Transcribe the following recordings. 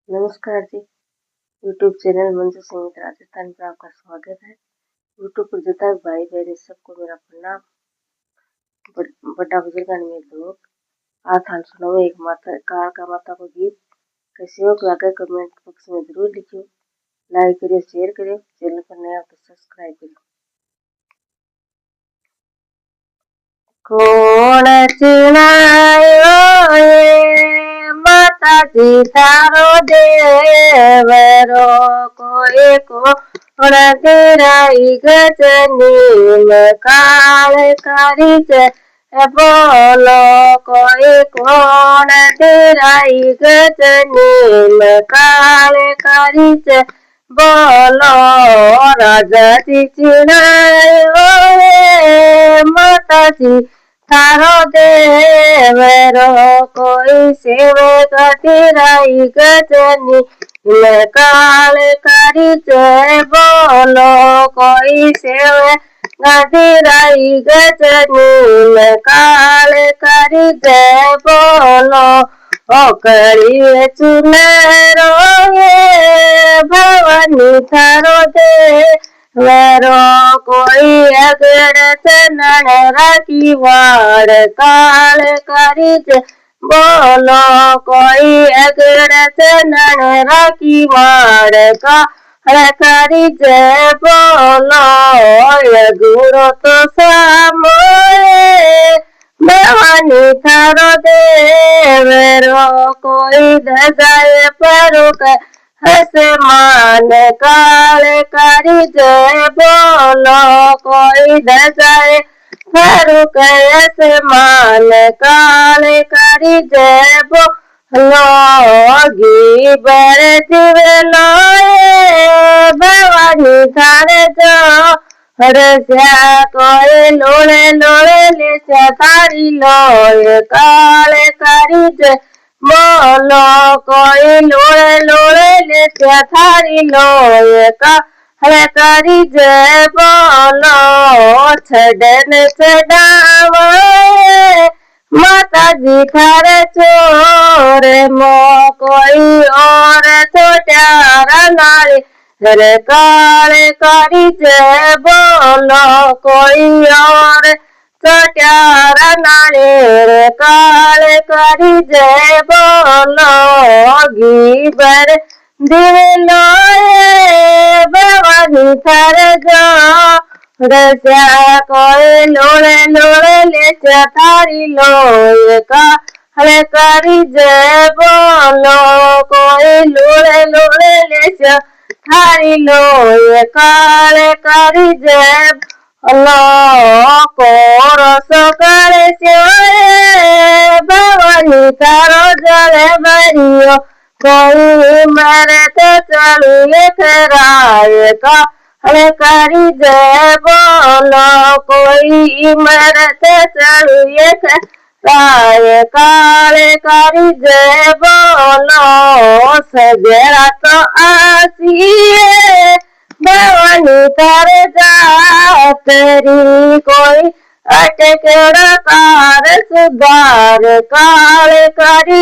नमस्कार जी। YouTube channel Manju संगीत राजस्थान पर आपका स्वागत है। यूट्यूब पर जितना भी भाई बहन सबको मेरा प्रणाम। बड़ा बुजुर्ग में लोग आज हाल सुनो एक माता कार का माता को गीत कैसे हो आगे कमेंट बॉक्स में जरूर लिखियो। लाइक करियो, शेयर करियो, चैनल पर नया तो सब्सक्राइब करियो। कोण चिनायो माताजी थारो देवरो कोई कोण तेराई गजनी काल करी बोलो कोई कोण तेराई गजनी काल करी बोलो राजा जी चिनायो माताजी थारो देवरो कोई सेवे कतिराई गजनी काल करी बोलो कोई सेवे कतिराई गजनी काल करी बोलो ओ करी चुनेरो भवानी थारो देवरो कोई अगर चनन राखी वार काल करी बोलो कोई अगर चनन राखी वार काल करी बोलो गुरु तो सामोए भवानी थारो देवरो कोई दजाए परुक मान काल करी बोलो कोई दजाए फरुक मान काल करी बोलो गिबर दिवलो भवानी थारे जो रस्या कोई लोड़े लोड़े ले थारी लोए काल करी बोलो कोई लोड़े लोड़े ले थारी लोए काल करी बोलो छड़न चढ़ावे माताजी थारे चोर मो कोई और छोटा नारी रे काल करी बोलो कोई और छोटा नारी रे काल करी बोलो गिबर दिवलो भवानी थारे जो रस्या कोई लोड़े लोड़े ले थारी लोए काल करी बोलो कोई लोड़े लोड़े ले थारी लोए काल करी बोलो कोरस करे भवानी थारो जले बरियो कोई मरे तो चलिए खराए काल करी बोलो कोई मरे तो चलिए खराए काल करी बोलो सजरा तो आसिए भवानी थारे जातरी कोई अटकड़ा कार सुधार काल करी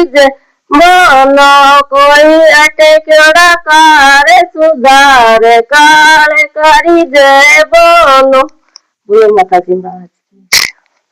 बोलो कोई अटकड़ा कार सुधार काल करी बोलो। बोलो माता जी महाराज।